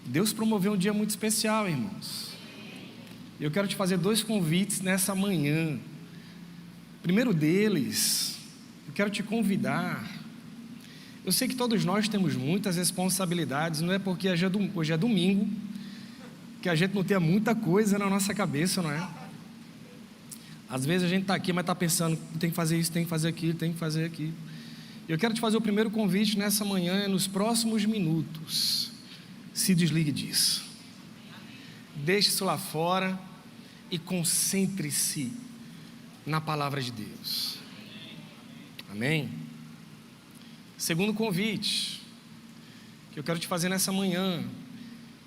Deus promoveu um dia muito especial, irmãos. Eu quero te fazer 2 convites nessa manhã. Primeiro deles, eu quero te convidar. Eu sei que todos nós temos muitas responsabilidades, não é porque hoje é domingo, que a gente não tenha muita coisa na nossa cabeça, não é? Às vezes a gente está aqui, mas está pensando, tem que fazer isso, tem que fazer aquilo, tem que fazer aquilo. Eu quero te fazer o primeiro convite nessa manhã, nos próximos minutos. Se desligue disso. Deixe isso lá fora e concentre-se na palavra de Deus. Amém? Segundo convite que eu quero te fazer nessa manhã: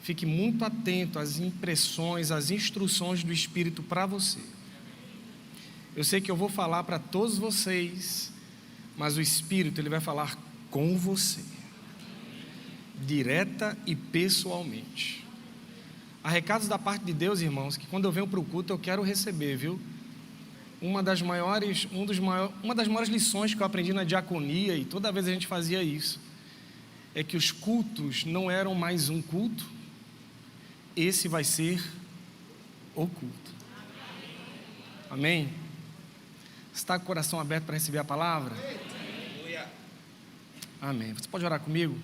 fique muito atento às impressões, às instruções do Espírito para você. Eu sei que eu vou falar para todos vocês, mas o Espírito, ele vai falar com você, direta e pessoalmente. Há recados da parte de Deus, irmãos, que quando eu venho para o culto eu quero receber, viu? Uma das maiores lições que eu aprendi na diaconia, e toda vez a gente fazia isso, é que os cultos não eram mais um culto, esse vai ser o culto. Amém? Está com o coração aberto para receber a palavra? Amém. Você pode orar comigo?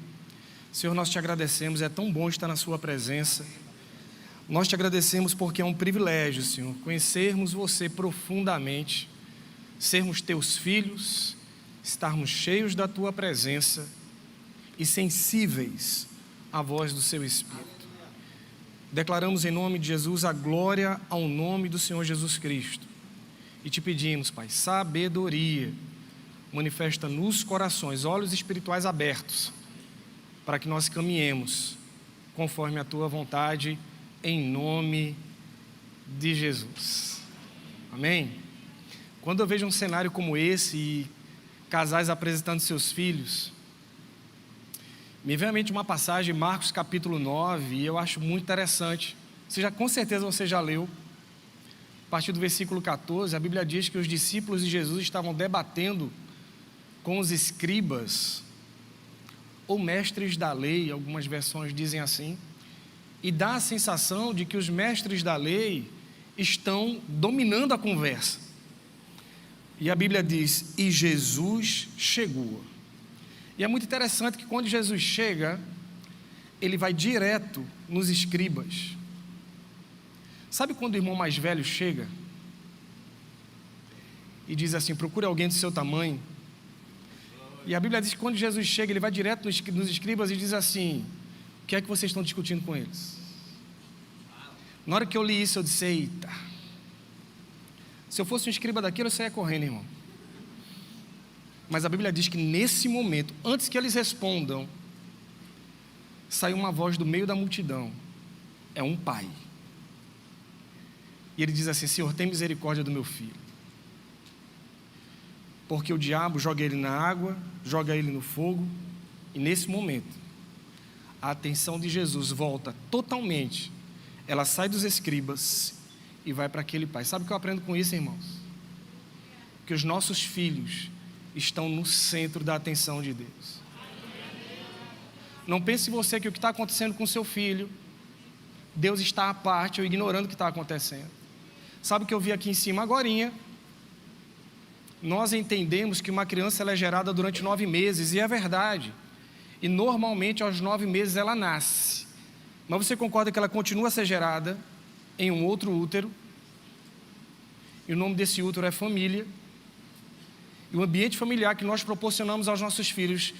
Senhor, nós te agradecemos, é tão bom estar na sua presença. Nós te agradecemos porque é um privilégio, Senhor, conhecermos você profundamente, sermos teus filhos, estarmos cheios da tua presença e sensíveis à voz do seu Espírito. Declaramos em nome de Jesus a glória ao nome do Senhor Jesus Cristo. E te pedimos, Pai, sabedoria, manifesta nos corações, olhos espirituais abertos, para que nós caminhemos conforme a tua vontade, em nome de Jesus. Amém? Quando eu vejo um cenário como esse e casais apresentando seus filhos, me vem à mente uma passagem, Marcos capítulo 9, e eu acho muito interessante. Com certeza você já leu. A partir do versículo 14, a Bíblia diz que os discípulos de Jesus estavam debatendo com os escribas, ou mestres da lei, algumas versões dizem assim, e dá a sensação de que os mestres da lei estão dominando a conversa. E a Bíblia diz, e Jesus chegou. E é muito interessante que quando Jesus chega, ele vai direto nos escribas. Sabe quando o irmão mais velho chega e diz assim, procure alguém do seu tamanho? E a Bíblia diz que quando Jesus chega, ele vai direto nos escribas e diz assim, o que é que vocês estão discutindo com eles? Na hora que eu li isso, eu disse, eita, se eu fosse um escriba daquilo, eu saia correndo, irmão. Mas a Bíblia diz que nesse momento, antes que eles respondam, saiu uma voz do meio da multidão, é um pai. E ele diz assim, Senhor, tem misericórdia do meu filho, porque o diabo joga ele na água, joga ele no fogo, e nesse momento, a atenção de Jesus volta totalmente, ela sai dos escribas e vai para aquele pai. Sabe o que eu aprendo com isso, irmãos? Que os nossos filhos estão no centro da atenção de Deus. Não pense você que o que está acontecendo com seu filho, Deus está à parte ou ignorando o que está acontecendo. Sabe o que eu vi aqui em cima agorinha? Nós entendemos que uma criança ela é gerada durante 9 meses, e é verdade. E normalmente aos 9 meses ela nasce. Mas você concorda que ela continua a ser gerada em um outro útero? E o nome desse útero é família. E o ambiente familiar que nós proporcionamos aos nossos filhos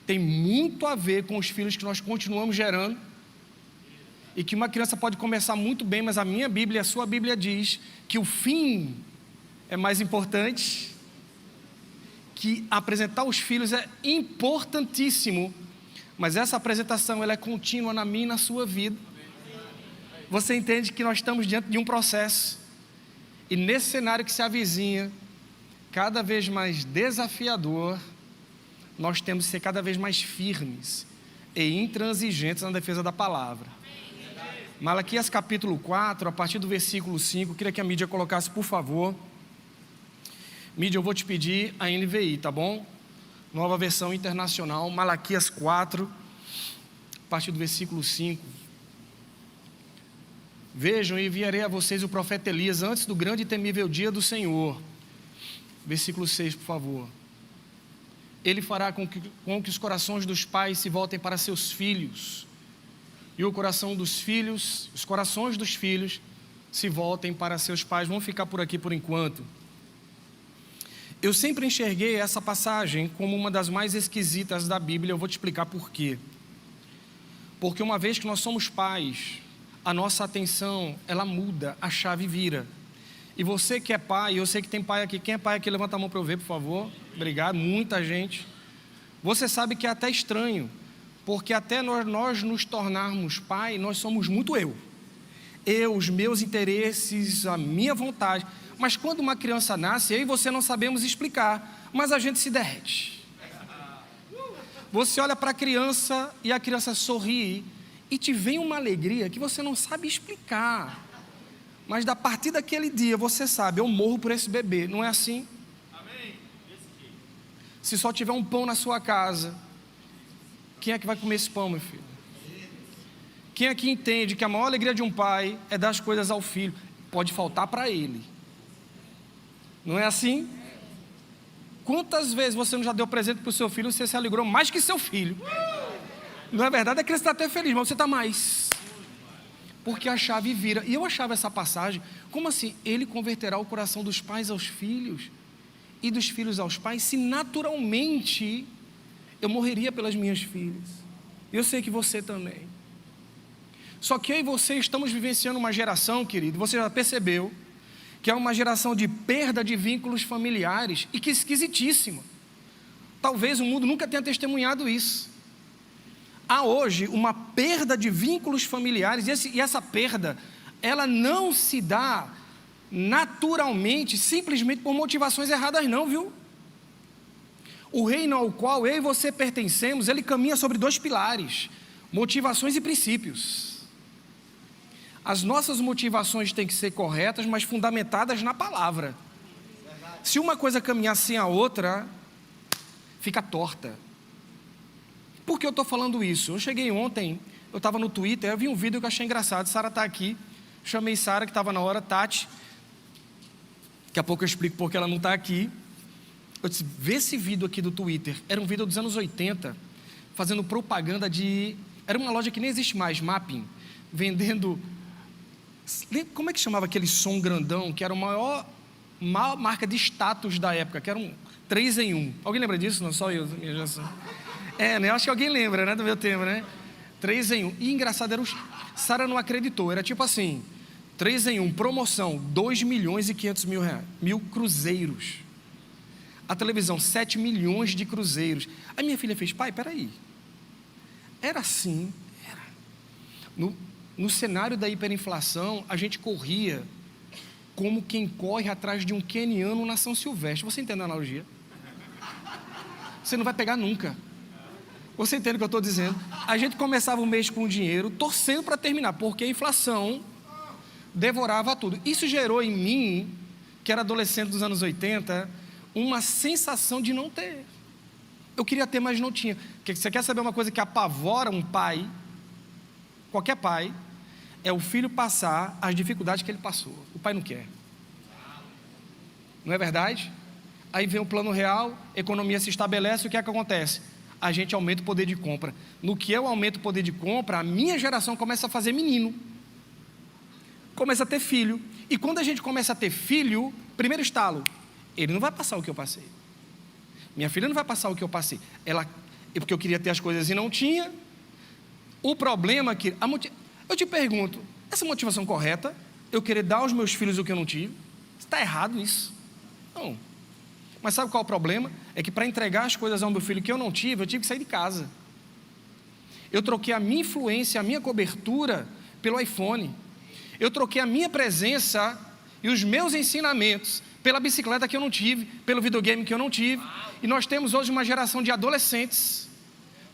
tem muito a ver com os filhos que nós continuamos gerando. E que uma criança pode começar muito bem, mas a minha Bíblia, a sua Bíblia diz que o fim é mais importante, que apresentar os filhos é importantíssimo, mas essa apresentação ela é contínua na minha e na sua vida. Você entende que nós estamos diante de um processo, e nesse cenário que se avizinha, cada vez mais desafiador, nós temos que ser cada vez mais firmes e intransigentes na defesa da palavra. Malaquias capítulo 4, a partir do versículo 5, queria que a mídia colocasse, por favor. Mídia, eu vou te pedir a NVI, tá bom? Nova versão internacional, Malaquias 4, a partir do versículo 5. Vejam, enviarei a vocês o profeta Elias antes do grande e temível dia do Senhor. Versículo 6, por favor. Ele fará com que os corações dos pais se voltem para seus filhos, e o coração dos filhos, os corações dos filhos se voltem para seus pais. Vamos ficar por aqui por enquanto. Eu sempre enxerguei essa passagem como uma das mais esquisitas da Bíblia. Eu vou te explicar por quê. Porque uma vez que nós somos pais, a nossa atenção, ela muda, a chave vira. E você que é pai, eu sei que tem pai aqui. Quem é pai aqui, levanta a mão para eu ver, por favor. Obrigado, muita gente. Você sabe que é até estranho, porque até nós nos tornarmos pai, nós somos muito eu, os meus interesses, a minha vontade. Mas quando uma criança nasce, eu e você não sabemos explicar, mas a gente se derrete. Você olha para a criança e a criança sorri e te vem uma alegria que você não sabe explicar. Mas a partir daquele dia você sabe, eu morro por esse bebê, não é assim? Se só tiver um pão na sua casa, quem é que vai comer esse pão, meu filho? Quem aqui entende que a maior alegria de um pai é dar as coisas ao filho? Pode faltar para ele. Não é assim? Quantas vezes você não já deu presente para o seu filho e você se alegrou mais que seu filho? Não é verdade? A criança está até feliz, mas você está mais. Porque a chave vira. E eu achava essa passagem, como assim? Ele converterá o coração dos pais aos filhos e dos filhos aos pais, se naturalmente eu morreria pelas minhas filhas. Eu sei que você também. Só que eu e você estamos vivenciando uma geração, querido, você já percebeu, que é uma geração de perda de vínculos familiares, e que esquisitíssima. Talvez o mundo nunca tenha testemunhado isso. Há hoje uma perda de vínculos familiares, e essa perda, ela não se dá naturalmente, simplesmente por motivações erradas não, viu? O reino ao qual eu e você pertencemos, ele caminha sobre 2 pilares: motivações e princípios. As nossas motivações têm que ser corretas, mas fundamentadas na palavra. Se uma coisa caminhar sem a outra, fica torta. Por que eu estou falando isso? Eu cheguei ontem, eu estava no Twitter, eu vi um vídeo que eu achei engraçado. Sara está aqui, chamei Sara, que estava na hora, Tati. Daqui a pouco eu explico porque ela não está aqui. Eu disse, vê esse vídeo aqui do Twitter. Era um vídeo dos anos 80, fazendo propaganda de... Era uma loja que nem existe mais, Mapping, vendendo... Como é que chamava aquele som grandão, que era a maior marca de status da época, que era um 3 em 1. Alguém lembra disso? Não, só eu, minha geração. Né? Acho que alguém lembra, né, do meu tempo, né? 3 em 1. E engraçado, era Sara não acreditou, era tipo assim, 3 em 1, promoção, 2.500.000 mil cruzeiros. A televisão, 7 milhões de cruzeiros. A minha filha fez, pai, peraí. Era assim, era. No cenário da hiperinflação, a gente corria como quem corre atrás de um queniano na São Silvestre. Você entende a analogia? Você não vai pegar nunca. Você entende o que eu estou dizendo? A gente começava o mês com dinheiro, torcendo para terminar, porque a inflação devorava tudo. Isso gerou em mim, que era adolescente dos anos 80, uma sensação de não ter. Eu queria ter, mas não tinha. Você quer saber uma coisa que apavora um pai? Qualquer pai, é o filho passar as dificuldades que ele passou. O pai não quer. Não é verdade? Aí vem o plano real, a economia se estabelece, o que é que acontece? A gente aumenta o poder de compra. No que eu aumento o poder de compra, a minha geração começa a fazer menino. Começa a ter filho. E quando a gente começa a ter filho, primeiro estalo, ele não vai passar o que eu passei. Minha filha não vai passar o que eu passei. Porque eu queria ter as coisas e não tinha. O problema é que... Eu te pergunto, essa motivação correta, eu querer dar aos meus filhos o que eu não tive, está errado isso? Não. Mas sabe qual é o problema? É que para entregar as coisas ao meu filho que eu não tive, eu tive que sair de casa. Eu troquei a minha influência, a minha cobertura pelo iPhone. Eu troquei a minha presença e os meus ensinamentos pela bicicleta que eu não tive, pelo videogame que eu não tive. E nós temos hoje uma geração de adolescentes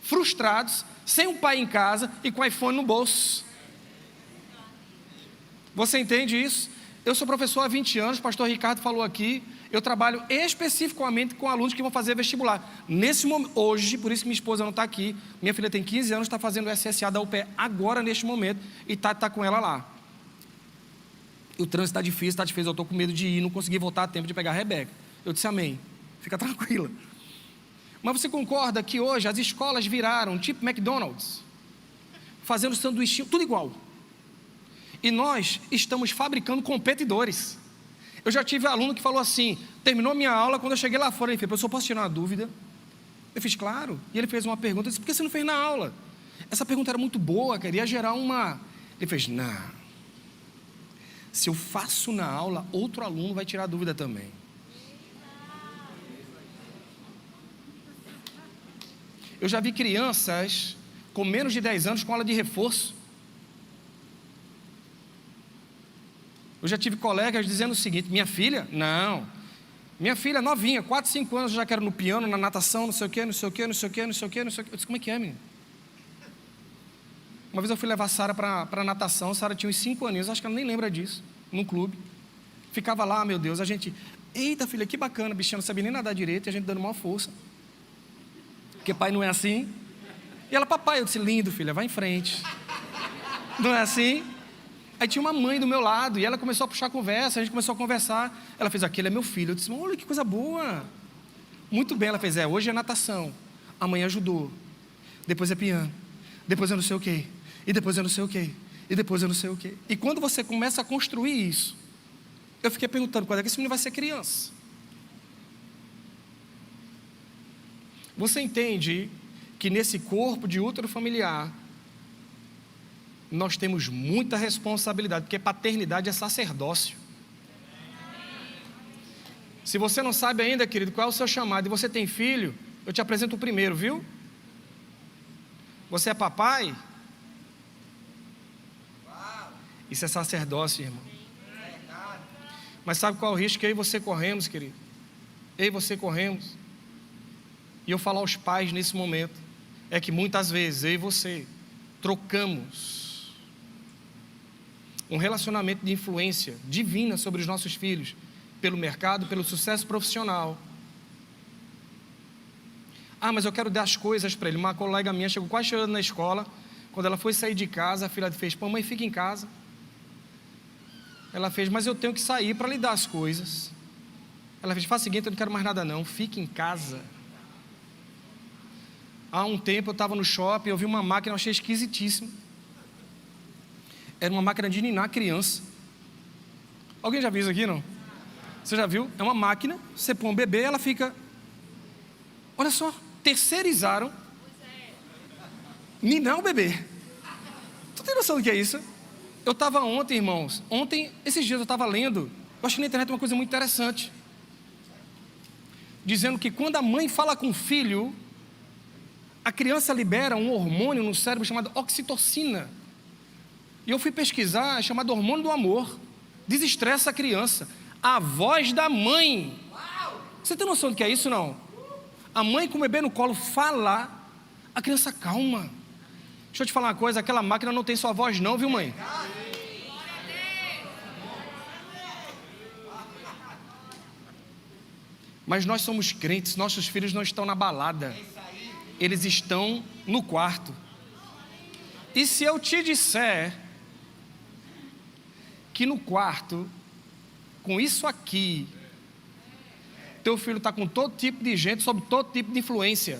frustrados, sem um pai em casa e com iPhone no bolso. Você entende isso? Eu sou professor há 20 anos, o pastor Ricardo falou aqui, eu trabalho especificamente com alunos que vão fazer vestibular. Nesse momento, hoje, por isso que minha esposa não está aqui, minha filha tem 15 anos, está fazendo o SSA da UPE agora, neste momento, e está com ela lá. o trânsito está difícil, eu estou com medo de ir, não consegui voltar a tempo de pegar a Rebeca. Eu disse amém, fica tranquila. Mas você concorda que hoje as escolas viraram tipo McDonald's, fazendo sanduíche, tudo igual. E nós estamos fabricando competidores. Eu já tive aluno que falou assim, terminou minha aula, quando eu cheguei lá fora, ele fez, professor, posso tirar uma dúvida? Eu fiz, claro. E ele fez uma pergunta, eu disse, por que você não fez na aula? Essa pergunta era muito boa, queria gerar uma... Ele fez, não. Se eu faço na aula, outro aluno vai tirar dúvida também. Eu já vi crianças com menos de 10 anos com aula de reforço. Eu já tive colegas dizendo o seguinte, minha filha, não. Minha filha novinha, 4, 5 anos, já quero no piano, na natação, não sei o quê, não sei o quê, não sei o quê, não sei o quê, não sei o quê. Eu disse, como é que é, menino? Uma vez eu fui levar a Sara para natação, a Sara tinha uns 5 aninhos, acho que ela nem lembra disso, num clube. Ficava lá, meu Deus, a gente, eita filha, que bacana, bichinha não sabia nem nadar direito, e a gente dando maior força. Porque pai não é assim. E ela, papai, eu disse, lindo filha, vai em frente. Não é assim? Aí tinha uma mãe do meu lado, e ela começou a puxar a conversa, a gente começou a conversar. Ela fez, aquele é meu filho. Eu disse, olha que coisa boa. Muito bem, ela fez, hoje é natação, amanhã é judô, depois é piano, depois é não sei o quê, e depois é não sei o quê, e depois é não sei o quê. E quando você começa a construir isso, eu fiquei perguntando, quando é que esse menino vai ser criança? Você entende que nesse corpo de útero familiar, nós temos muita responsabilidade, porque paternidade é sacerdócio. Se você não sabe ainda, querido, qual é o seu chamado, e você tem filho, eu te apresento o primeiro, viu? Você é papai? Isso é sacerdócio, irmão. Mas sabe qual é o risco que eu e você corremos, querido? Eu e você corremos. E eu falo aos pais nesse momento, é que muitas vezes eu e você trocamos um relacionamento de influência divina sobre os nossos filhos, pelo mercado, pelo sucesso profissional. Ah, mas eu quero dar as coisas para ele. Uma colega minha chegou quase chorando na escola, quando ela foi sair de casa, a filha fez, pô, mãe, fica em casa. Ela fez, mas eu tenho que sair para lhe dar as coisas. Ela fez, faz o seguinte, eu não quero mais nada não, fique em casa. Há um tempo eu estava no shopping, eu vi uma máquina, eu achei esquisitíssima. Era uma máquina de ninar criança. Alguém já viu isso aqui, não? Você já viu? É uma máquina, você põe um bebê, ela fica... Olha só, terceirizaram ninar o bebê. Tu tem noção do que é isso? Eu estava ontem, irmãos, esses dias eu estava lendo, eu achei na internet uma coisa muito interessante, dizendo que quando a mãe fala com o filho, a criança libera um hormônio no cérebro chamado oxitocina. E eu fui pesquisar, é chamado hormônio do amor. Desestressa a criança. A voz da mãe. Você tem noção do que é isso, não? A mãe com o bebê no colo fala, a criança calma. Deixa eu te falar uma coisa, aquela máquina não tem sua voz não, viu, mãe? Mas nós somos crentes, nossos filhos não estão na balada. Eles estão no quarto. E se eu te disser que no quarto, com isso aqui, teu filho está com todo tipo de gente, sob todo tipo de influência,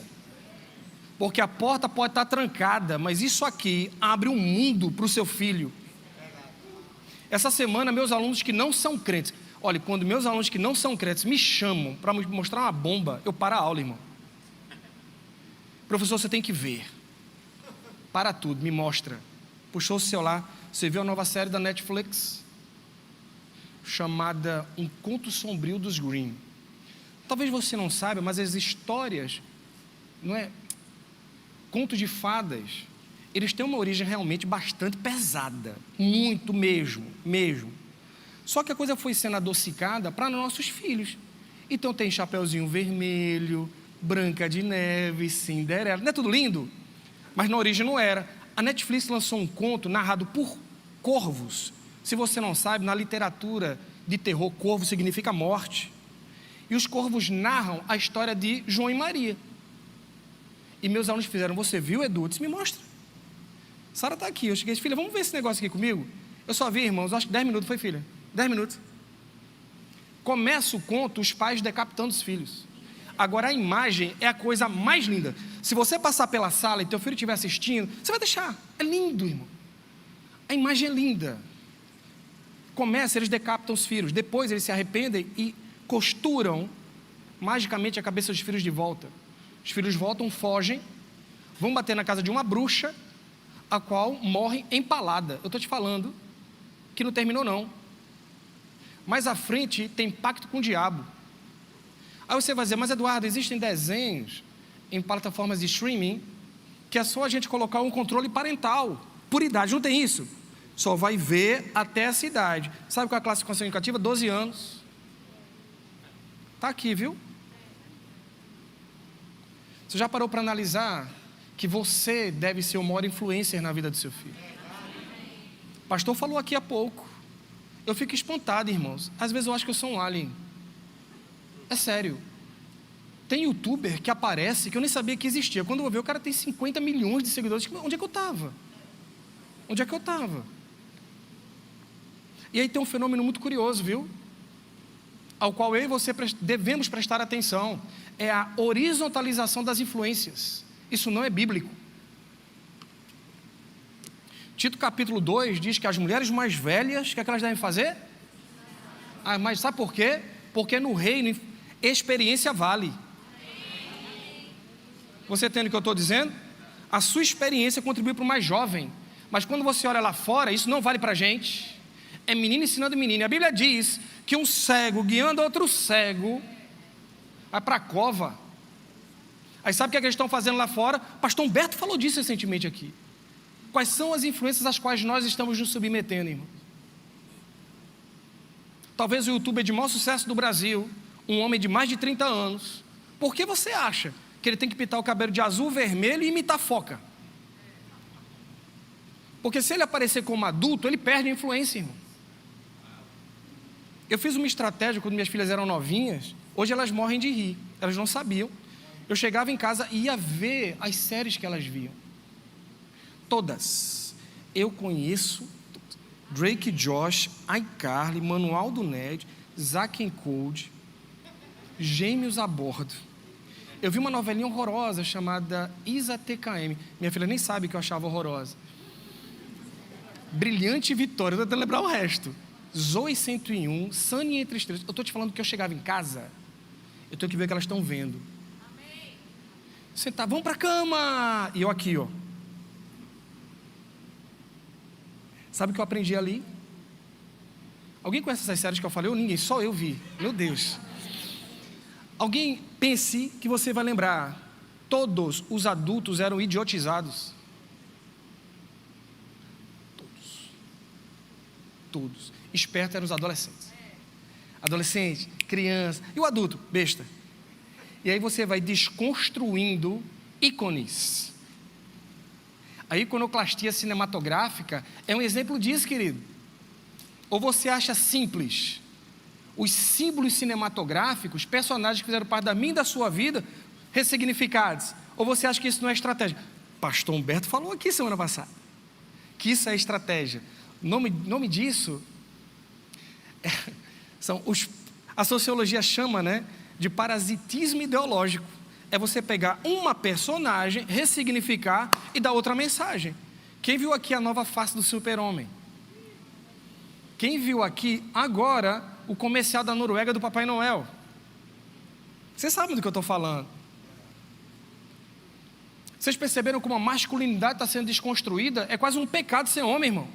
porque a porta pode estar trancada, mas isso aqui abre um mundo para o seu filho. Essa semana, meus alunos que não são crentes, olha, quando meus alunos que não são crentes me chamam para me mostrar uma bomba, eu paro a aula, irmão. Professor, você tem que ver. Para tudo, me mostra. Puxou o celular, você viu a nova série da Netflix? Chamada Um Conto Sombrio dos Grimm. Talvez você não saiba, mas as histórias, não é? Contos de fadas, eles têm uma origem realmente bastante pesada. Muito mesmo. Só que a coisa foi sendo adocicada para nossos filhos. Então tem Chapeuzinho Vermelho, Branca de Neve, Cinderela. Não é tudo lindo? Mas na origem não era. A Netflix lançou um conto narrado por corvos. Se você não sabe, na literatura de terror, corvo significa morte. E os corvos narram a história de João e Maria. E meus alunos fizeram, você viu, Edu? Eu disse, me mostra. Sara está aqui. Eu cheguei e disse, filha, vamos ver esse negócio aqui comigo? Eu só vi, irmãos, acho que 10 minutos foi, filha. 10 minutos. Começa o conto, os pais decapitando os filhos. Agora a imagem é a coisa mais linda. Se você passar pela sala e teu filho estiver assistindo, você vai deixar. É lindo, irmão. A imagem é linda. Começa, eles decapitam os filhos. Depois eles se arrependem e costuram magicamente a cabeça dos filhos de volta. Os filhos voltam, fogem, vão bater na casa de uma bruxa, a qual morre empalada. Eu estou te falando que não terminou não. Mais à frente tem pacto com o diabo. Aí você vai dizer, mas Eduardo, existem desenhos em plataformas de streaming que é só a gente colocar um controle parental, por idade, não tem isso? Só vai ver até essa idade. Sabe qual é a classificação indicativa? 12 anos. Está aqui, viu? Você já parou para analisar que você deve ser o maior influencer na vida do seu filho? O pastor falou aqui há pouco. Eu fico espantado, irmãos. Às vezes eu acho que eu sou um alien. É sério. Tem youtuber que aparece que eu nem sabia que existia. Quando eu vou ver, o cara tem 50 milhões de seguidores. Onde é que eu estava? Onde é que eu estava? E aí tem um fenômeno muito curioso, viu? Ao qual eu e você devemos prestar atenção. É a horizontalização das influências. Isso não é bíblico. Tito capítulo 2 diz que as mulheres mais velhas, o que é que elas devem fazer? Mas sabe por quê? Porque no reino, experiência vale. Você entende o que eu estou dizendo? A sua experiência contribui para o mais jovem. Mas quando você olha lá fora, isso não vale para a gente. É menino ensinando menino. E a Bíblia diz que um cego guiando outro cego vai para a cova. Aí sabe o que é que eles estão fazendo lá fora? Pastor Humberto falou disso recentemente aqui. Quais são as influências às quais nós estamos nos submetendo, irmão? Talvez o youtuber de maior sucesso do Brasil, um homem de mais de 30 anos, por que você acha que ele tem que pintar o cabelo de azul, vermelho e imitar foca? Porque se ele aparecer como adulto, ele perde a influência, irmão. Eu fiz uma estratégia quando minhas filhas eram novinhas. Hoje elas morrem de rir, elas não sabiam. Eu chegava em casa e ia ver as séries que elas viam. Todas. Eu conheço Drake e Josh, iCarly, Manual do Ned, Zack and Cody, Gêmeos a Bordo. Eu vi uma novelinha horrorosa chamada Isa TKM. Minha filha nem sabe que eu achava horrorosa. Brilhante Vitória, estou tentando lembrar o resto. Zoe 101, Sunny Entre Estrelas. Eu estou te falando que eu chegava em casa, eu tenho que ver o que elas estão vendo. Amém. Sentar, vamos para a cama. E eu aqui, ó. Sabe o que eu aprendi ali? Alguém conhece essas séries que eu falei? Ou ninguém, só eu vi. Meu Deus. Alguém pense que você vai lembrar. Todos os adultos eram idiotizados. Todos. Espertos eram os adolescentes. Adolescente, criança. E o adulto? Besta. E aí você vai desconstruindo ícones. A iconoclastia cinematográfica é um exemplo disso, querido. Ou você acha simples os símbolos cinematográficos, personagens que fizeram parte da minha e da sua vida, ressignificados? Ou você acha que isso não é estratégia? Pastor Humberto falou aqui semana passada que isso é estratégia. Nome disso a sociologia chama, né, de parasitismo ideológico. É você pegar uma personagem, ressignificar e dar outra mensagem. Quem viu aqui a nova face do Super-Homem? Quem viu aqui agora o comercial da Noruega do Papai Noel? Vocês sabem do que eu estou falando. Vocês perceberam como a masculinidade está sendo desconstruída? É quase um pecado ser homem, irmão.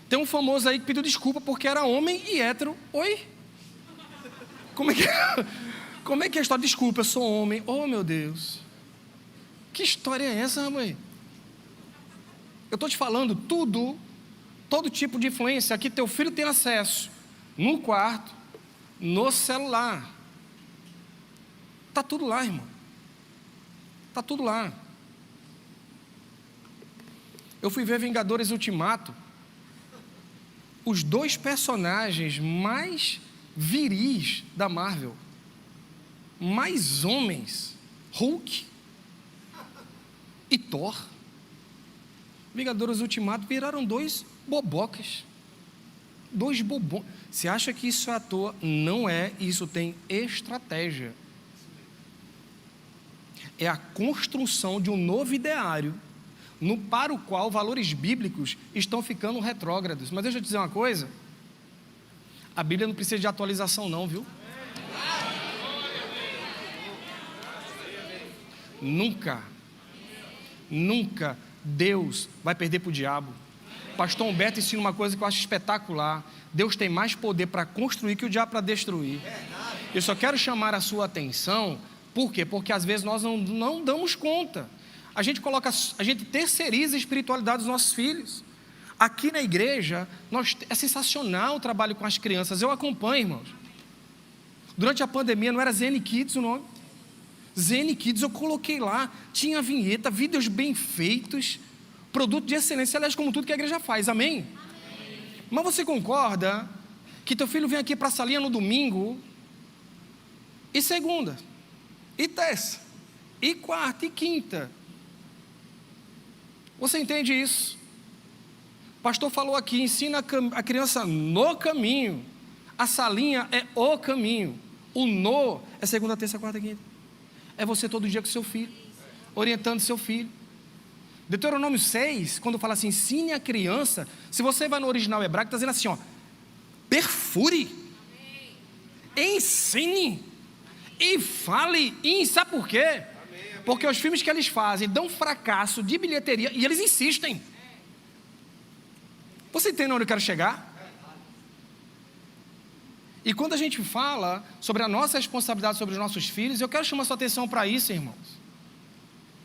Tem um famoso aí que pediu desculpa porque era homem e hétero. Oi? Como é que é a história? Desculpa, eu sou homem. Oh, meu Deus. Que história é essa, mãe? Eu estou te falando todo tipo de influência que teu filho tem acesso. No quarto, no celular. Está tudo lá, irmão. Está tudo lá. Eu fui ver Vingadores Ultimato. Os dois personagens mais viris da Marvel, mais homens, Hulk e Thor. Vingadores Ultimato viraram dois bobocas. Dois bobões. Você acha que isso é à toa? Não é, isso tem estratégia. É a construção de um novo ideário para o qual valores bíblicos estão ficando retrógrados. Mas deixa eu te dizer uma coisa, a Bíblia não precisa de atualização não, viu? Nunca Deus vai perder para o diabo. Pastor Humberto ensina uma coisa que eu acho espetacular: Deus tem mais poder para construir que o diabo para destruir. Eu só quero chamar a sua atenção. Por quê? Porque às vezes nós não damos conta. A gente terceiriza a espiritualidade dos nossos filhos. Aqui na igreja, é sensacional o trabalho com as crianças. Eu acompanho, irmãos. Durante a pandemia, não era Zen Kids o nome? Zen Kids, eu coloquei lá, tinha vinheta, vídeos bem feitos, produto de excelência, aliás, como tudo que a igreja faz, amém? Mas você concorda que teu filho vem aqui para a salinha no domingo, e segunda, e terça, e quarta, e quinta? Você entende isso? O pastor falou aqui, ensina a criança no caminho. A salinha é o caminho. O no é segunda, terça, quarta, quinta. É você todo dia com seu filho, orientando seu filho. Deuteronômio 6, quando fala assim, ensine a criança, se você vai no original hebraico, está dizendo assim, ó, perfure, ensine, e fale, e sabe por quê? Porque os filmes que eles fazem dão fracasso de bilheteria, e eles insistem. Você entende onde eu quero chegar? E quando a gente fala sobre a nossa responsabilidade sobre os nossos filhos, eu quero chamar sua atenção para isso, irmãos.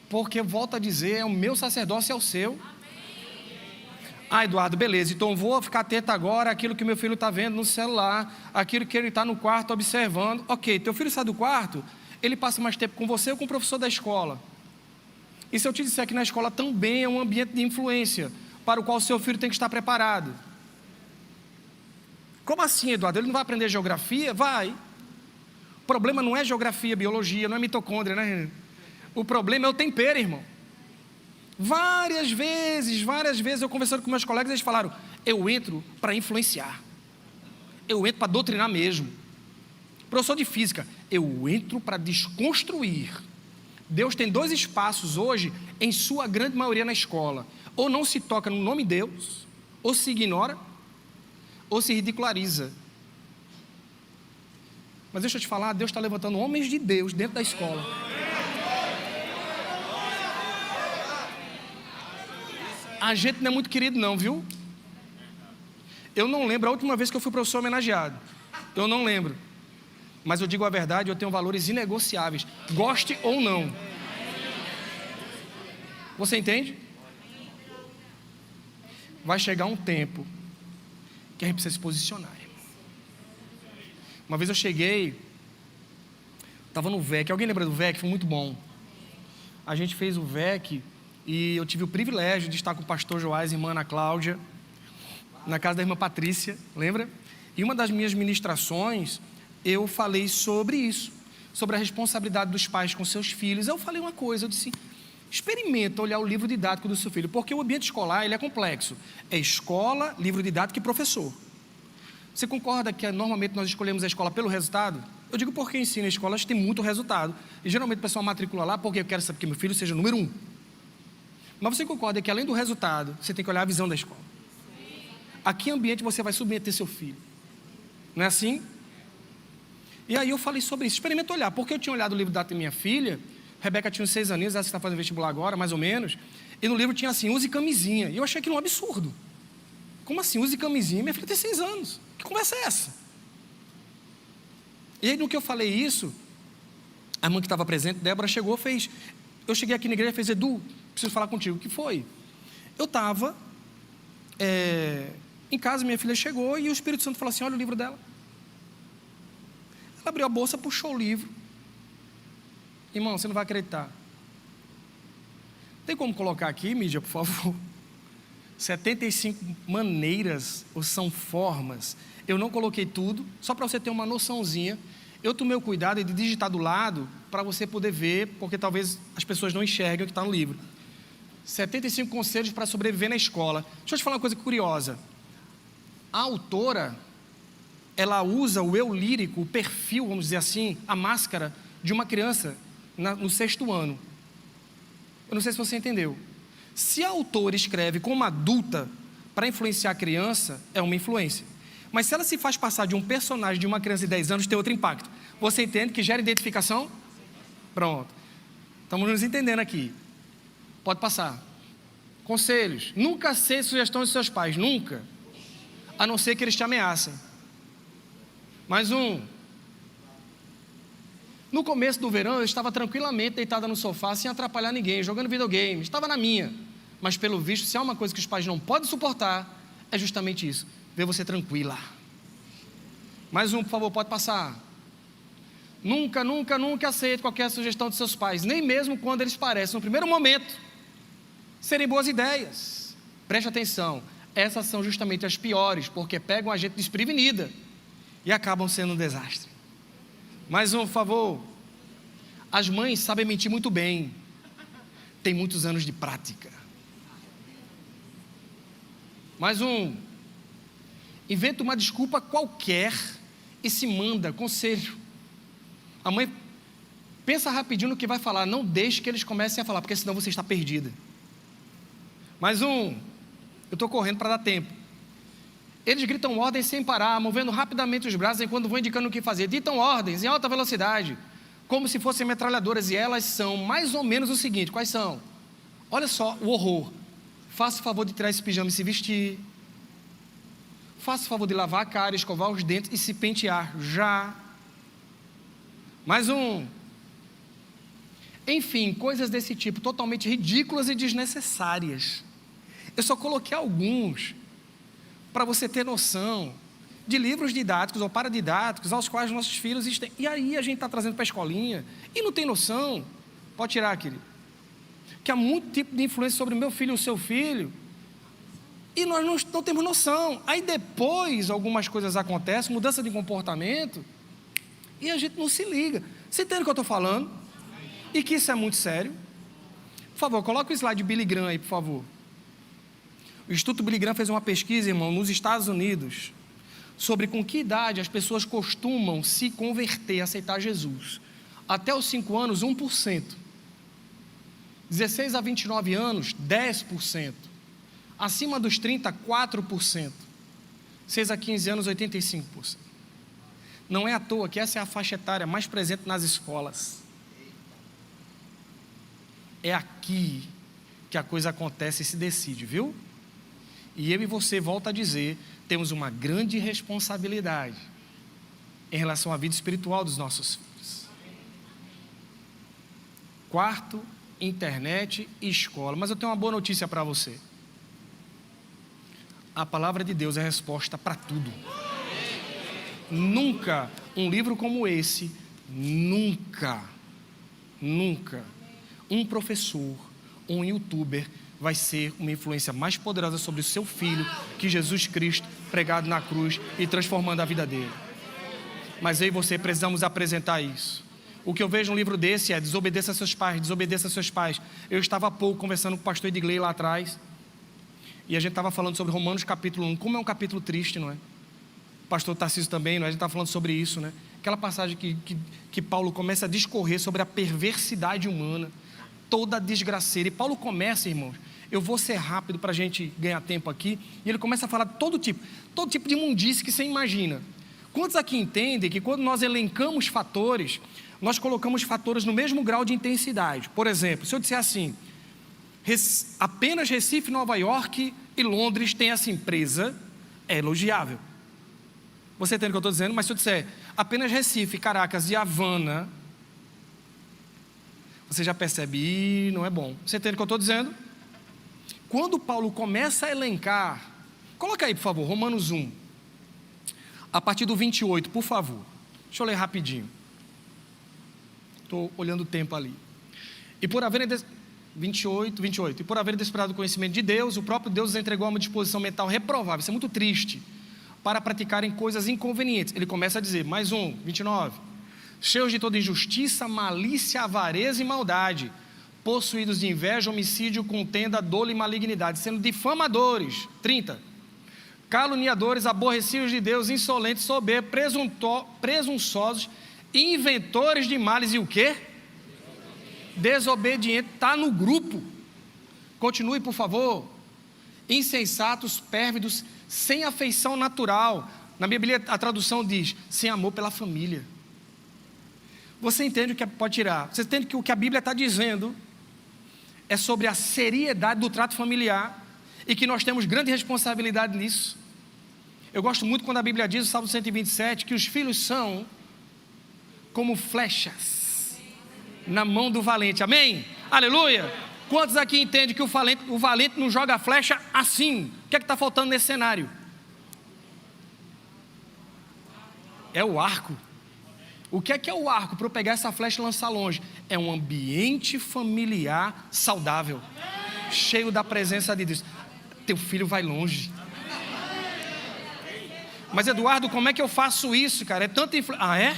Porque, volto a dizer, é o meu sacerdócio, é o seu. Ah, Eduardo, beleza, então vou ficar atento agora àquilo que meu filho está vendo no celular, aquilo que ele está no quarto observando. Ok, teu filho sai do quarto, ele passa mais tempo com você ou com o professor da escola. E se eu te disser que na escola também é um ambiente de influência, para o qual o seu filho tem que estar preparado? Como assim, Eduardo? Ele não vai aprender geografia? Vai. O problema não é geografia, biologia, não é mitocôndria, né? O problema é o tempero, irmão. Várias vezes eu conversando com meus colegas, eles falaram, eu entro para influenciar. Eu entro para doutrinar mesmo. Professor de física, eu entro para desconstruir. Deus tem 2 espaços hoje, em sua grande maioria na escola. Ou não se toca no nome de Deus, ou se ignora, ou se ridiculariza. Mas deixa eu te falar, Deus está levantando homens de Deus dentro da escola. A gente não é muito querido não, viu? Eu não lembro a última vez que eu fui professor homenageado. Eu não lembro. Mas eu digo a verdade, eu tenho valores inegociáveis, goste ou não. Você entende? Vai chegar um tempo que a gente precisa se posicionar. Uma vez eu cheguei, estava no VEC, alguém lembra do VEC? Foi muito bom. A gente fez o VEC e eu tive o privilégio de estar com o pastor Joás e a irmã Ana Cláudia, na casa da irmã Patrícia, lembra? E uma das minhas ministrações, eu falei sobre isso, sobre a responsabilidade dos pais com seus filhos. Eu falei uma coisa, eu disse, experimenta olhar o livro didático do seu filho, porque o ambiente escolar ele é complexo. É escola, livro didático e professor. Você concorda que normalmente nós escolhemos a escola pelo resultado? Eu digo porque ensino em escolas tem muito resultado. E geralmente o pessoal matricula lá porque eu quero saber que meu filho seja o número 1. Mas você concorda que além do resultado, você tem que olhar a visão da escola? A que ambiente você vai submeter seu filho? Não é assim? E aí eu falei sobre isso, experimenta olhar, porque eu tinha olhado o livro da minha filha, Rebeca tinha uns 6 aninhos, ela está fazendo vestibular agora, mais ou menos, e no livro tinha assim, use camisinha, e eu achei aquilo um absurdo. Como assim, use camisinha? Minha filha tem 6 anos, que conversa é essa? E aí no que eu falei isso, a irmã que estava presente, Débora, chegou, fez, eu cheguei aqui na igreja e fez, Edu, preciso falar contigo, o que foi? Eu estava em casa, minha filha chegou, e o Espírito Santo falou assim, olha o livro dela. Ela abriu a bolsa, puxou o livro. Irmão, você não vai acreditar. Tem como colocar aqui, mídia, por favor? 75 maneiras, ou são formas. Eu não coloquei tudo, só para você ter uma noçãozinha. Eu tomei o cuidado de digitar do lado, para você poder ver, porque talvez as pessoas não enxerguem o que está no livro. 75 conselhos para sobreviver na escola. Deixa eu te falar uma coisa curiosa. A autora, ela usa o eu lírico, o perfil, vamos dizer assim, a máscara de uma criança no 6º ano. Eu não sei se você entendeu. Se a autora escreve como adulta para influenciar a criança, é uma influência. Mas se ela se faz passar de um personagem de uma criança de 10 anos, tem outro impacto. Você entende que gera identificação? Pronto. Estamos nos entendendo aqui. Pode passar. Conselhos. Nunca aceite sugestões dos seus pais. Nunca. A não ser que eles te ameacem. Mais um. No começo do verão, eu estava tranquilamente deitada no sofá, sem atrapalhar ninguém, jogando videogame. Estava na minha. Mas pelo visto, se há uma coisa que os pais não podem suportar, é justamente isso. Ver você tranquila. Mais um, por favor, pode passar. Nunca, nunca, nunca aceite qualquer sugestão de seus pais, nem mesmo quando eles parecem, no primeiro momento, serem boas ideias. Preste atenção, essas são justamente as piores, porque pegam a gente desprevenida e acabam sendo um desastre. Mais um, por favor. As mães sabem mentir muito bem, têm muitos anos de prática. Mais um. Inventa uma desculpa qualquer e se manda conselho. A mãe pensa rapidinho no que vai falar, não deixe que eles comecem a falar, porque senão você está perdida. Mais um. Eu estou correndo para dar tempo. Eles gritam ordens sem parar, movendo rapidamente os braços enquanto vão indicando o que fazer. Ditam ordens em alta velocidade, como se fossem metralhadoras, e elas são mais ou menos o seguinte. Quais são? Olha só o horror. Faça o favor de tirar esse pijama e se vestir. Faça o favor de lavar a cara, escovar os dentes e se pentear já. Mais um. Enfim, coisas desse tipo, totalmente ridículas e desnecessárias. Eu só coloquei alguns para você ter noção de livros didáticos ou paradidáticos aos quais nossos filhos estão. E aí a gente está trazendo para a escolinha e não tem noção. Pode tirar, querido. Que há muito tipo de influência sobre o meu filho e o seu filho. E nós não temos noção. Aí depois algumas coisas acontecem, mudança de comportamento, e a gente não se liga. Você entende o que eu estou falando? E que isso é muito sério? Por favor, coloca o slide de Billy Graham aí, por favor. O Instituto Billy Graham fez uma pesquisa, irmão, nos Estados Unidos, sobre com que idade as pessoas costumam se converter, aceitar Jesus. Até os 5 anos, 1%. 16 a 29 anos, 10%. Acima dos 30, 4%. 6 a 15 anos, 85%. Não é à toa que essa é a faixa etária mais presente nas escolas. É aqui que a coisa acontece e se decide, viu? E eu e você, volto a dizer, temos uma grande responsabilidade em relação à vida espiritual dos nossos filhos. Quarto, internet e escola. Mas eu tenho uma boa notícia para você. A palavra de Deus é a resposta para tudo. Nunca um livro como esse, nunca um professor, um youtuber vai ser uma influência mais poderosa sobre o seu filho que Jesus Cristo pregado na cruz e transformando a vida dele. Mas eu e você precisamos apresentar isso. O que eu vejo num livro desse é: desobedeça a seus pais, desobedeça a seus pais. Eu estava há pouco conversando com o pastor Edgley lá atrás, e a gente estava falando sobre Romanos capítulo 1, como é um capítulo triste, não é? O pastor Tarcísio também, não é? A gente estava falando sobre isso, né? Aquela passagem que Paulo começa a discorrer sobre a perversidade humana, toda a desgraceira. E Paulo começa, irmãos, eu vou ser rápido para a gente ganhar tempo aqui, e ele começa a falar de todo tipo de imundície que você imagina. Quantos aqui entendem que quando nós elencamos fatores, nós colocamos fatores no mesmo grau de intensidade? Por exemplo, se eu disser assim, apenas Recife, Nova York e Londres têm essa empresa, é elogiável. Você entende o que eu estou dizendo? Mas se eu disser apenas Recife, Caracas e Havana, você já percebe, não é bom. Você entende o que eu estou dizendo? Quando Paulo começa a elencar, coloca aí, por favor, Romanos 1, a partir do 28, por favor. Deixa eu ler rapidinho. Estou olhando o tempo ali. E por haverem 28. E por haverem desprezado o conhecimento de Deus, o próprio Deus os entregou a uma disposição mental reprovável. Isso é muito triste. Para praticarem coisas inconvenientes. Ele começa a dizer, mais 29. Cheios de toda injustiça, malícia, avareza e maldade, possuídos de inveja, homicídio, contenda, dolo e malignidade, sendo difamadores. 30. caluniadores, aborrecidos de Deus, insolentes, soberbos, presunçosos, inventores de males e o quê? Desobediente. Está no grupo. Continue, por favor. Insensatos, pérfidos, sem afeição natural. Na Bíblia a tradução diz, sem amor pela família. Você entende o que pode tirar? Você entende que o que a Bíblia está dizendo é sobre a seriedade do trato familiar e que nós temos grande responsabilidade nisso. Eu gosto muito quando a Bíblia diz, no Salmo 127, que os filhos são como flechas na mão do valente. Amém? Aleluia! Quantos aqui entendem que o valente não joga a flecha assim? O que é que está faltando nesse cenário? É o arco. O que é o arco para eu pegar essa flecha e lançar longe? É um ambiente familiar saudável, cheio da presença de Deus. Teu filho vai longe. Mas Eduardo, como é que eu faço isso, cara? É tanta influência. Ah, é?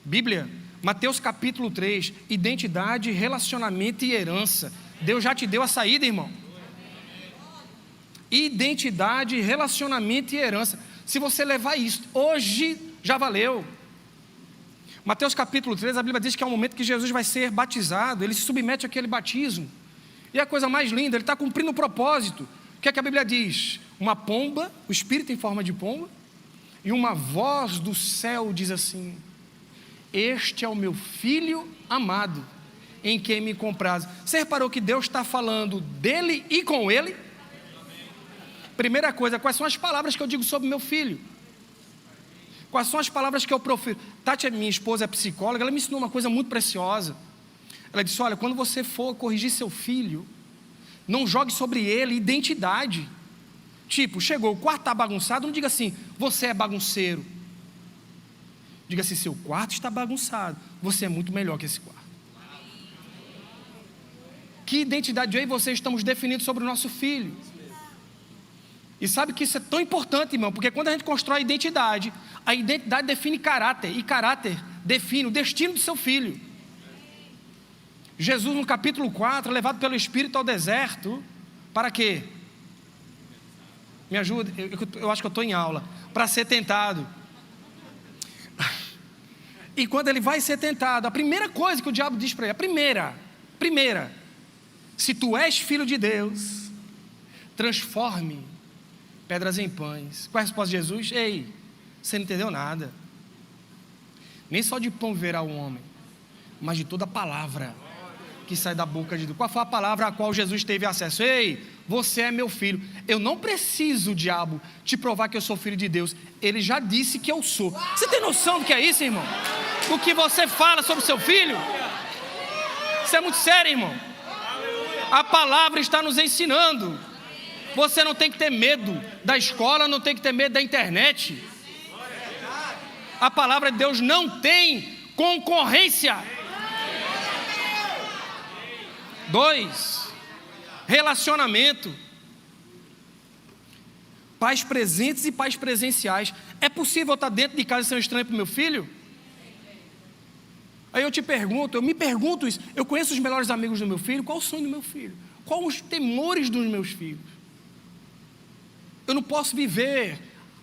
Bíblia, Mateus capítulo 3, identidade, relacionamento e herança. Deus já te deu a saída, irmão. Identidade, relacionamento e herança. Se você levar isso, hoje já valeu. Mateus capítulo 3, a Bíblia diz que é o momento que Jesus vai ser batizado. Ele se submete àquele batismo. E a coisa mais linda, ele está cumprindo o propósito. O que é que a Bíblia diz? Uma pomba, o Espírito em forma de pomba, e uma voz do céu diz assim: este é o meu filho amado, em quem me comprazo. Você reparou que Deus está falando dele e com ele? Primeira coisa, quais são as palavras que eu digo sobre meu filho? Quais são as palavras que eu profiro? Tati, minha esposa, é psicóloga, ela me ensinou uma coisa muito preciosa. Ela disse, olha, quando você for corrigir seu filho, não jogue sobre ele identidade. Tipo, chegou, o quarto está bagunçado, não diga assim, você é bagunceiro. Diga assim, seu quarto está bagunçado, você é muito melhor que esse quarto. Que identidade eu e você estamos definindo sobre o nosso filho? E sabe que isso é tão importante, irmão, porque quando a gente constrói a identidade define caráter, e caráter define o destino do seu filho. Jesus no capítulo 4, levado pelo Espírito ao deserto, para quê? Me ajuda, eu acho que eu estou em aula. Para ser tentado. E quando ele vai ser tentado, a primeira coisa que o diabo diz para ele, a primeira, se tu és filho de Deus, transforme pedras em pães. Qual é a resposta de Jesus? Ei, você não entendeu nada. Nem só de pão viverá o homem, mas de toda palavra que sai da boca de Deus. Qual foi a palavra a qual Jesus teve acesso? Ei, você é meu filho. Eu não preciso, diabo, te provar que eu sou filho de Deus. Ele já disse que eu sou. Você tem noção do que é isso, irmão? O que você fala sobre o seu filho? Isso é muito sério, irmão. A palavra está nos ensinando. Você não tem que ter medo da escola, não tem que ter medo da internet. A palavra de Deus não tem concorrência. 2, relacionamento. Pais presentes e pais presenciais. É possível estar dentro de casa e ser um estranho para o meu filho? Aí eu me pergunto isso. Eu conheço os melhores amigos do meu filho. Qual o sonho do meu filho? Quais os temores dos meus filhos? Eu não posso viver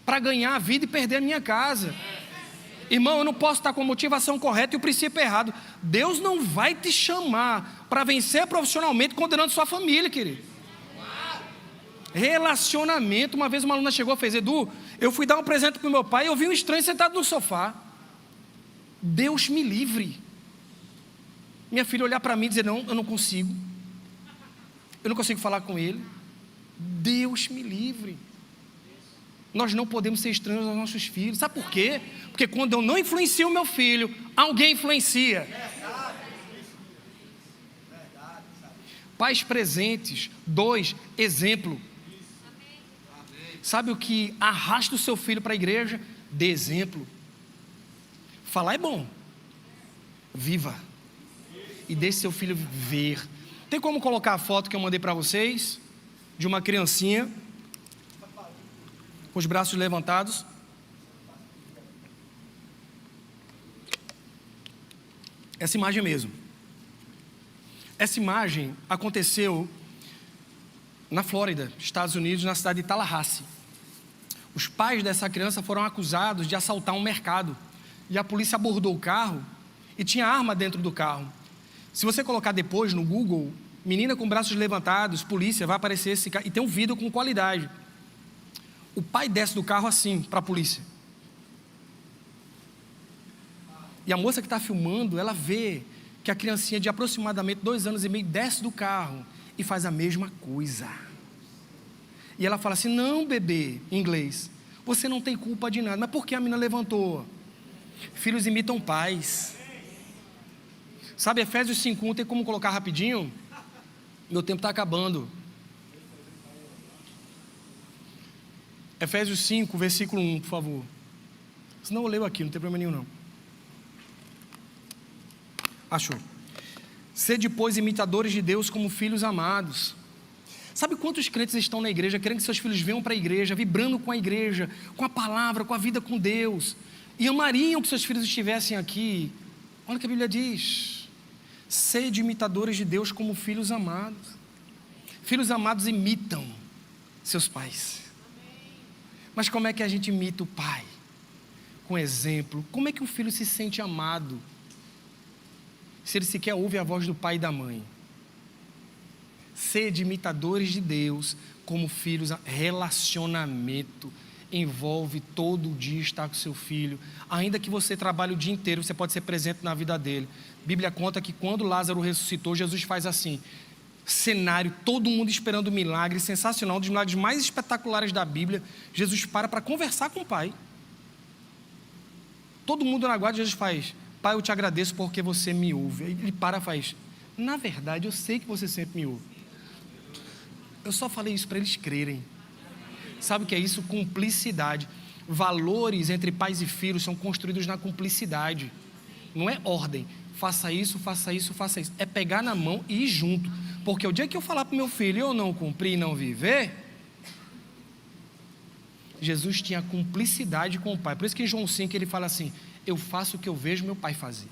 para ganhar a vida e perder a minha casa. Irmão, eu não posso estar com a motivação correta e o princípio errado. Deus não vai te chamar para vencer profissionalmente condenando sua família, querido. Relacionamento. Uma vez uma aluna chegou e fez, Edu, eu fui dar um presente para o meu pai e eu vi um estranho sentado no sofá. Deus me livre. Minha filha olhar para mim e dizer, não, eu não consigo. Eu não consigo falar com ele. Deus me livre. Nós não podemos ser estranhos aos nossos filhos. Sabe por quê? Porque quando eu não influencio o meu filho, alguém influencia. Pais presentes. 2, exemplo. Sabe o que arrasta o seu filho para a igreja? Dê exemplo. Falar é bom. Viva. E deixe seu filho ver. Tem como colocar a foto que eu mandei para vocês? De uma criancinha com os braços levantados. Essa imagem mesmo. Essa imagem aconteceu na Flórida, Estados Unidos, na cidade de Tallahassee. Os pais dessa criança foram acusados de assaltar um mercado. E a polícia abordou o carro e tinha arma dentro do carro. Se você colocar depois no Google, menina com braços levantados, polícia, vai aparecer esse carro. E tem um vídeo com qualidade. O pai desce do carro assim para a polícia. E a moça que está filmando, ela vê que a criancinha de aproximadamente 2 anos e meio desce do carro e faz a mesma coisa. E ela fala assim: não, bebê, em inglês, você não tem culpa de nada. Mas por que a menina levantou? Filhos imitam pais. Sabe, Efésios 5:1, tem como colocar rapidinho? Meu tempo está acabando. Efésios 5, versículo 1, por favor. Senão eu leio aqui, não tem problema nenhum não. Achou. Sede, pois, imitadores de Deus como filhos amados. Sabe quantos crentes estão na igreja, querendo que seus filhos venham para a igreja, vibrando com a igreja, com a palavra, com a vida com Deus, e amariam que seus filhos estivessem aqui? Olha o que a Bíblia diz: sede imitadores de Deus como filhos amados. Filhos amados imitam seus pais. Mas como é que a gente imita o pai? Com exemplo. Como é que um filho se sente amado se ele sequer ouve a voz do pai e da mãe? Sede imitadores de Deus como filhos. Relacionamento envolve todo dia estar com seu filho. Ainda que você trabalhe o dia inteiro, você pode ser presente na vida dele. A Bíblia conta que quando Lázaro ressuscitou, Jesus faz assim: cenário, todo mundo esperando um milagre sensacional, um dos milagres mais espetaculares da Bíblia. Jesus para conversar com o pai. Todo mundo na guarda, Jesus faz: pai, eu te agradeço porque você me ouve. Ele e faz: na verdade, eu sei que você sempre me ouve. Eu só falei isso para eles crerem. Sabe o que é isso? Cumplicidade. Valores entre pais e filhos são construídos na cumplicidade. Não é ordem. Faça isso, faça isso, faça isso. É pegar na mão e ir junto. Porque o dia que eu falar para o meu filho e eu não cumprir e não viver, Jesus tinha cumplicidade com o pai. Por isso que em João 5 ele fala assim: eu faço o que eu vejo meu pai fazer.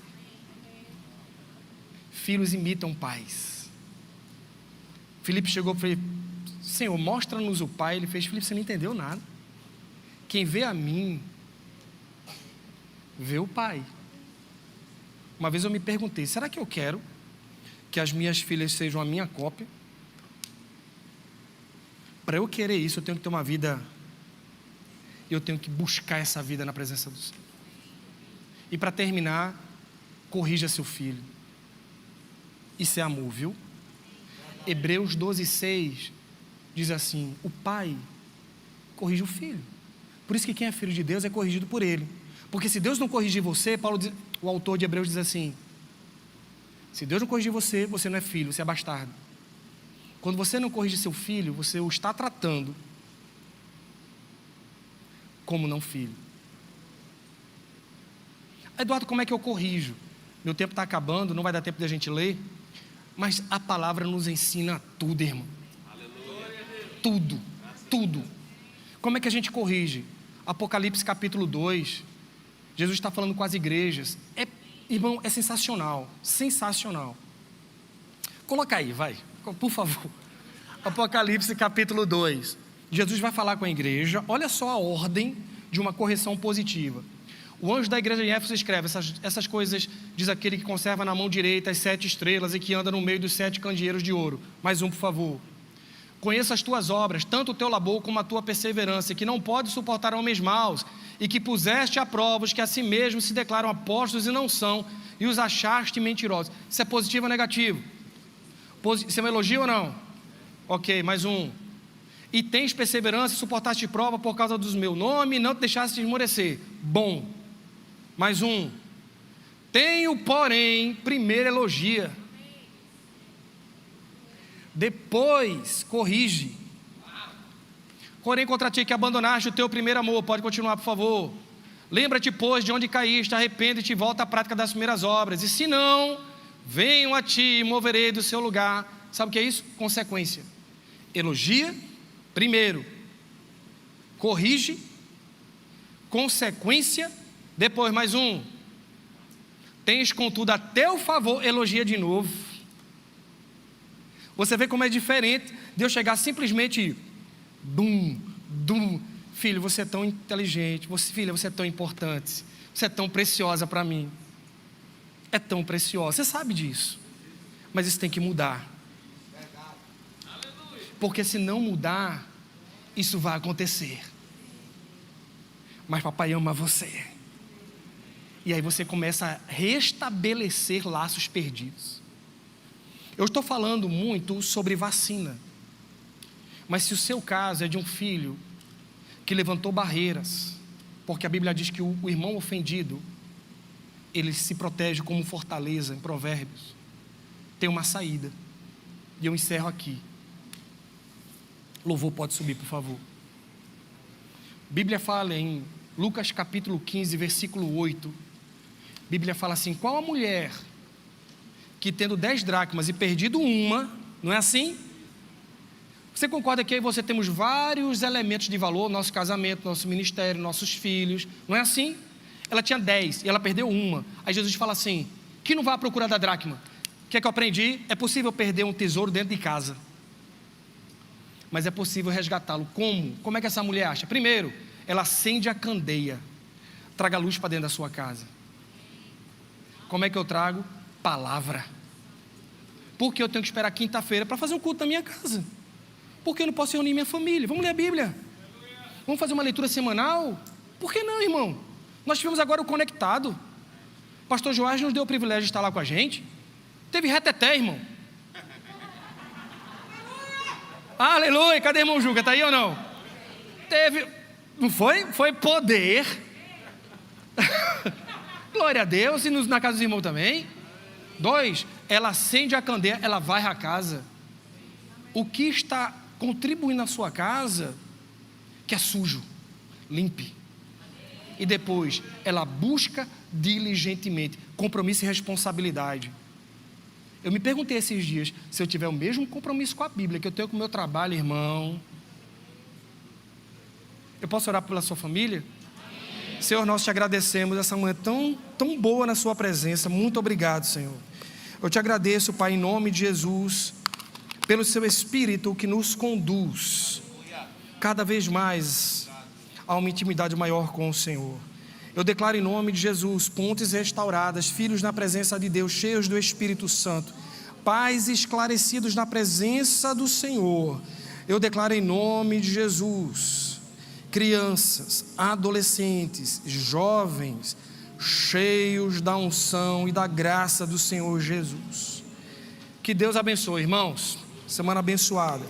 Filhos imitam pais. Filipe chegou para ele: Senhor, mostra-nos o pai. Ele fez: Filipe, você não entendeu nada. Quem vê a mim, vê o pai. Uma vez eu me perguntei: será que eu quero que as minhas filhas sejam a minha cópia? Para eu querer isso, eu tenho que ter uma vida, eu tenho que buscar essa vida na presença do Senhor. E para terminar, corrija seu filho. Isso é amor, viu? Hebreus 12:6 diz assim: o pai corrige o filho. Por isso que quem é filho de Deus é corrigido por ele. Porque se Deus não corrigir você, o autor de Hebreus diz assim: se Deus não corrigir você, você não é filho, você é bastardo. Quando você não corrige seu filho, você o está tratando como não filho. Eduardo, como é que eu corrijo? Meu tempo está acabando, não vai dar tempo de a gente ler, mas a palavra nos ensina tudo, irmão. Tudo, tudo. Como é que a gente corrige? Apocalipse capítulo 2, Jesus está falando com as igrejas. Irmão, é sensacional, sensacional. Coloca aí, vai, por favor. Apocalipse capítulo 2. Jesus vai falar com a igreja. Olha só a ordem de uma correção positiva. O anjo da igreja de Éfeso escreve: essas coisas diz aquele que conserva na mão direita as 7 estrelas e que anda no meio dos 7 candeeiros de ouro. Mais um, por favor. Conheço as tuas obras, tanto o teu labor como a tua perseverança, que não pode suportar homens maus, e que puseste a prova os que a si mesmos se declaram apóstolos e não são, e os achaste mentirosos. Isso é positivo ou negativo? Isso é um elogio ou não? Ok, mais um. E tens perseverança e suportaste prova por causa do meu nome, e não te deixaste esmorecer. Bom. Mais um. Tenho, porém, primeiro elogia, depois corrige. Porém, contra ti que abandonaste o teu primeiro amor. Pode continuar, por favor. Lembra-te, pois, de onde caíste, arrepende-te e volta à prática das primeiras obras. E se não, venham a ti e moverei do seu lugar. Sabe o que é isso? Consequência. Elogia, primeiro. Corrige, consequência, depois mais um. Tens contudo a teu favor, elogia de novo. Você vê como é diferente de eu chegar simplesmente filho, você é tão inteligente, filha, você é tão importante, você é tão preciosa para mim. É tão preciosa, você sabe disso. Mas isso tem que mudar. Porque se não mudar, isso vai acontecer. Mas papai ama você. E aí você começa a restabelecer laços perdidos. Eu estou falando muito sobre vacina. Mas se o seu caso é de um filho que levantou barreiras, porque a Bíblia diz que o irmão ofendido, ele se protege como fortaleza, em Provérbios, tem uma saída. E eu encerro aqui. Louvor pode subir, por favor. A Bíblia fala em Lucas capítulo 15, versículo 8. A Bíblia fala assim: qual a mulher que tendo 10 dracmas e perdido uma, não é assim? Você concorda que aí você temos vários elementos de valor, nosso casamento, nosso ministério, nossos filhos, não é assim? Ela tinha 10 e ela perdeu uma. Aí Jesus fala assim: que não vá à procura da dracma. O que é que eu aprendi? É possível perder um tesouro dentro de casa, mas é possível resgatá-lo. Como? Como é que essa mulher acha? Primeiro, ela acende a candeia, traga luz para dentro da sua casa. Como é que eu trago? Palavra. Porque eu tenho que esperar quinta-feira para fazer um culto na minha casa? Porque eu não posso reunir minha família? Vamos ler a Bíblia. Vamos fazer uma leitura semanal? Por que não, irmão? Nós tivemos agora o Conectado. O pastor Joás nos deu o privilégio de estar lá com a gente. Teve reteté, irmão. Aleluia. Cadê o irmão Juca? Está aí ou não? Teve. Não foi? Foi poder. Glória a Deus. E na casa dos irmãos também. 2, ela acende a candeia, ela varre a casa. O que está contribuindo na sua casa, que é sujo, limpe. E depois, ela busca diligentemente, compromisso e responsabilidade. Eu me perguntei esses dias, se eu tiver o mesmo compromisso com a Bíblia que eu tenho com o meu trabalho, irmão, eu posso orar pela sua família? Amém. Senhor, nós te agradecemos essa manhã tão boa na sua presença. Muito obrigado, Senhor. Eu te agradeço, Pai, em nome de Jesus, pelo seu Espírito que nos conduz cada vez mais a uma intimidade maior com o Senhor. Eu declaro em nome de Jesus, pontes restauradas, filhos na presença de Deus, cheios do Espírito Santo, pais esclarecidos na presença do Senhor. Eu declaro em nome de Jesus, crianças, adolescentes, jovens, cheios da unção e da graça do Senhor Jesus. Que Deus abençoe, irmãos. Semana abençoada.